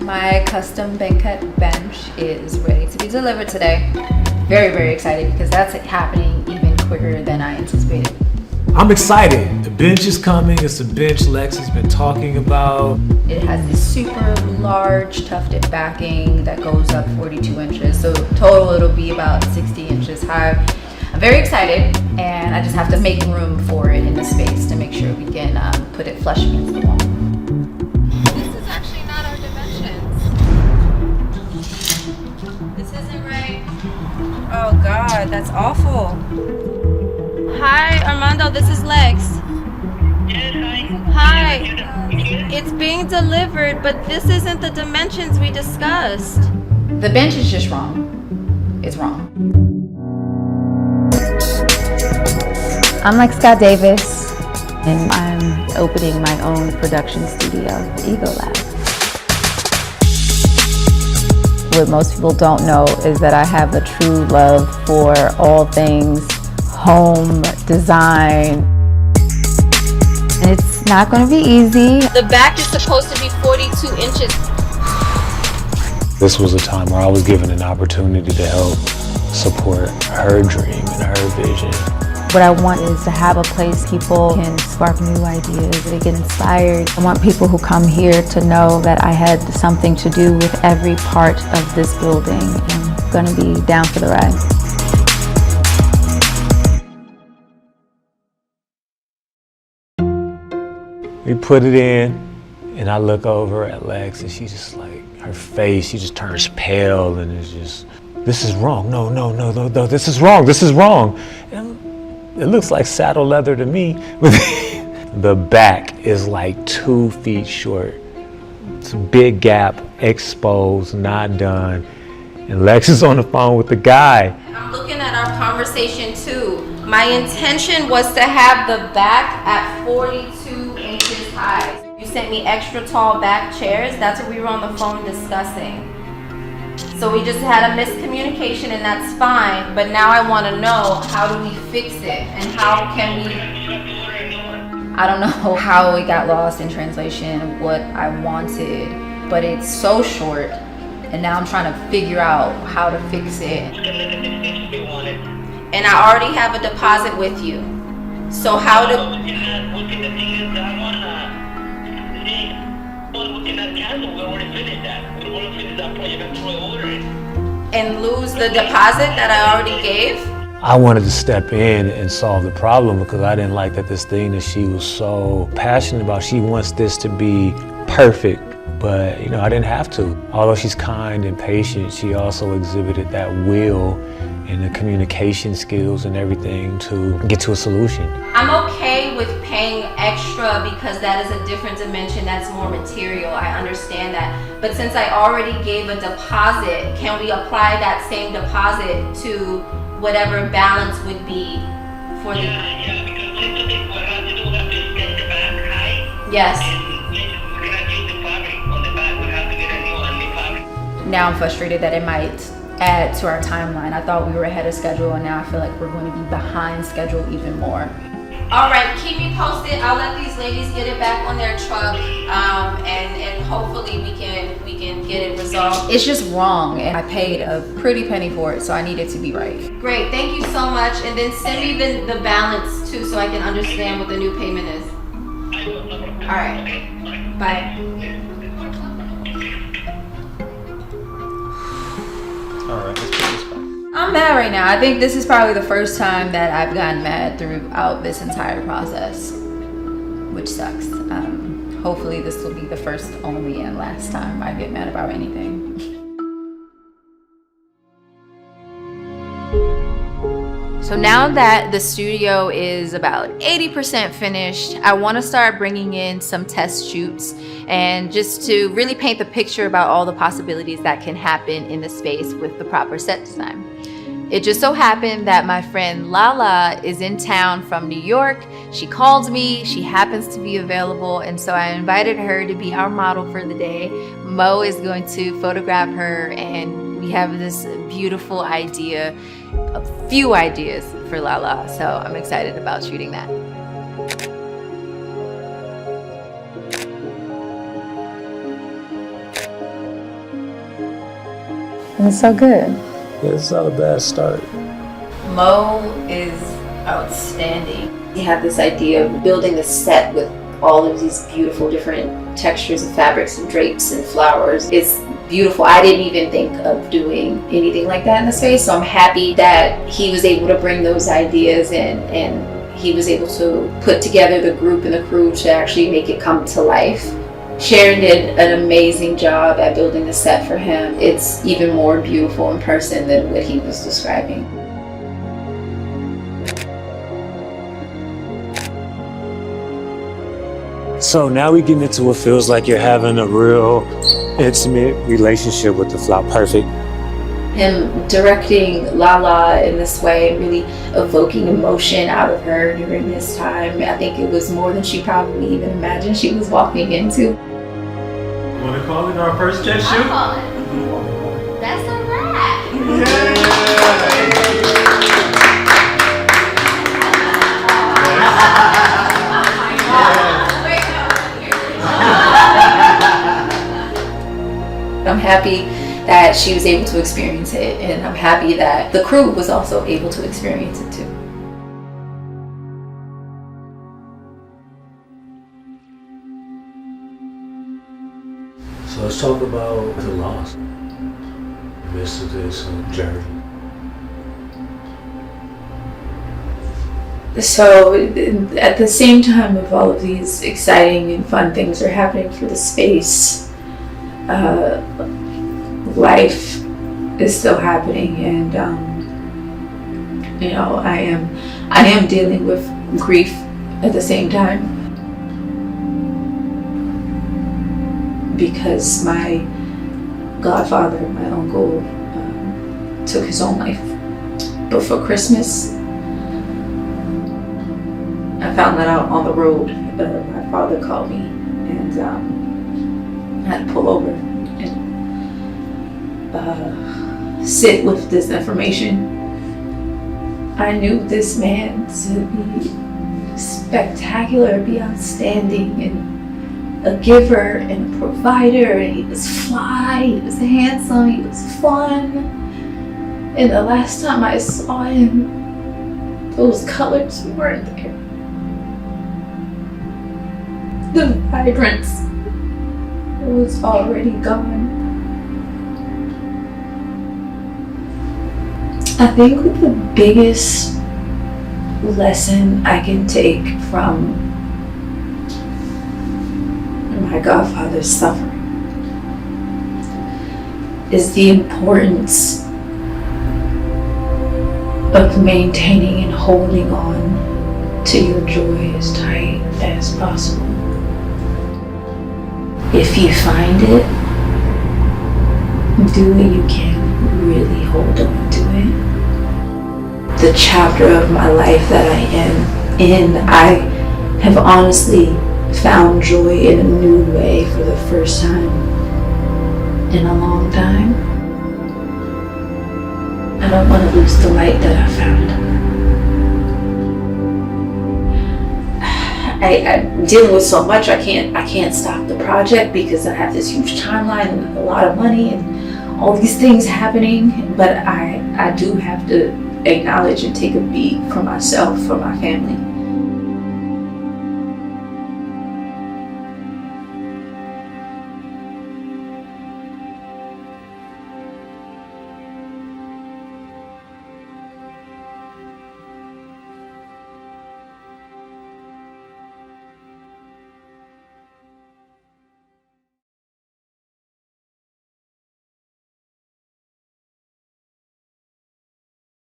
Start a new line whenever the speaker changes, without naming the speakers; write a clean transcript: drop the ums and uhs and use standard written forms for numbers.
My custom bank cut bench is ready to be delivered today. Very, very excited because that's happening even quicker than I anticipated.
I'm excited. The bench is coming. It's the bench Lex has been talking about.
It has this super large tufted backing that goes up 42 inches. So total it'll be about 60 inches high. I'm very excited, and I just have to make room for it in the space to make sure we can put it flush against the wall.
This is actually not our dimensions. This isn't right. Oh God, that's awful. Hi, Armando, this is Lex.
Yes,
Hi. It's being delivered, but this isn't the dimensions we discussed.
The bench is just wrong. It's wrong.
I'm Lex Scott Davis, and I'm opening my own production studio, Ego Lab. What most people don't know is that I have a true love for all things home design. It's not going to be easy.
The back is supposed to be 42 inches.
This was a time where I was given an opportunity to help support her dream and her vision.
What I want is to have a place people can spark new ideas, they get inspired. I want people who come here to know that I had something to do with every part of this building. I'm going to be down for the ride.
We put it in, and I look over at Lex, and she's just like, her face, she just turns pale, and it's just, this is wrong. No, this is wrong. This is wrong. And it looks like saddle leather to me. The back is like 2 feet short. It's a big gap, exposed, not done. And Lex is on the phone with the guy.
I'm looking at our conversation too. My intention was to have the back at 42 inches high. You sent me extra tall back chairs. That's what we were on the phone discussing. So we just had a miscommunication, and that's fine. But now I want to know, how do we fix it? And how can we...
I don't know how it got lost in translation of what I wanted, but it's so short. And now I'm trying to figure out how to fix it.
And I already have a deposit with you. So how do... And lose the deposit that I already gave?
I wanted to step in and solve the problem because I didn't like that this thing that she was so passionate about, she wants this to be perfect. But, you know, I didn't have to. Although she's kind and patient, she also exhibited that will and the communication skills and everything to get to a solution.
I'm okay with paying extra because that is a different dimension, that's more material, I understand that. But since I already gave a deposit, can we apply that same deposit to whatever balance would be for the...
Yeah, because what I have to do, we have to extend the back high.
Yes.
We cannot use the fabric on the back, we have to get a new only fabric.
Now I'm frustrated that it might add to our timeline. I thought we were ahead of schedule, and now I feel like we're going to be behind schedule even more.
All right, keep me posted. I'll let these ladies get it back on their truck, and hopefully we can get it resolved.
It's just wrong, and I paid a pretty penny for it, so I need it to be right.
Great, thank you so much. And then send me the balance too, so I can understand what the new payment is. All right, bye.
All right, let's put this back.
I'm mad right now. I think this is probably the first time that I've gotten mad throughout this entire process, which sucks. Hopefully this will be the first, only, and last time I get mad about anything. So now that the studio is about 80% finished, I want to start bringing in some test shoots and just to really paint the picture about all the possibilities that can happen in the space with the proper set design. It just so happened that my friend Lala is in town from New York. She called me, she happens to be available, and so I invited her to be our model for the day. Mo is going to photograph her, and we have this beautiful idea, a few ideas for Lala, so I'm excited about shooting that.
And it's so good.
It's not a bad start.
Mo is outstanding. He had this idea of building the set with all of these beautiful different textures of fabrics and drapes and flowers. It's beautiful. I didn't even think of doing anything like that in the space, so I'm happy that he was able to bring those ideas in and he was able to put together the group and the crew to actually make it come to life. Sharon did an amazing job at building the set for him. It's even more beautiful in person than what he was describing.
So now we get into what feels like you're having a real intimate relationship with the flower. Perfect.
Him directing Lala in this way and really evoking emotion out of her during this time. I think it was more than she probably even imagined she was walking into.
Want to call it our first test shoot?
I'll call it. That's a wrap.
I'm happy that she was able to experience it, and I'm happy that the crew was also able to experience it too.
So let's talk about the loss in the midst of this journey.
So at the same time of all of these exciting and fun things are happening for the space, life is still happening, and you know, I am dealing with grief at the same time, because my godfather, my uncle, took his own life. But for Christmas, I found that out on the road. My father called me, and I had to pull over and sit with this information. I knew this man to be spectacular, be outstanding, and a giver and a provider. And he was fly, he was handsome, he was fun. And the last time I saw him, those colors weren't there. The vibrance was already gone. I think the biggest lesson I can take from my godfather's suffering is the importance of maintaining and holding on to your joy as tight as possible. If you find it, do what you can, really hold on to it. The chapter of my life that I am in, I have honestly found joy in a new way for the first time in a long time. I don't want to lose the light that I found. I'm dealing with so much. I can't stop the project because I have this huge timeline and a lot of money and all these things happening. But I do have to acknowledge and take a beat for myself, for my family.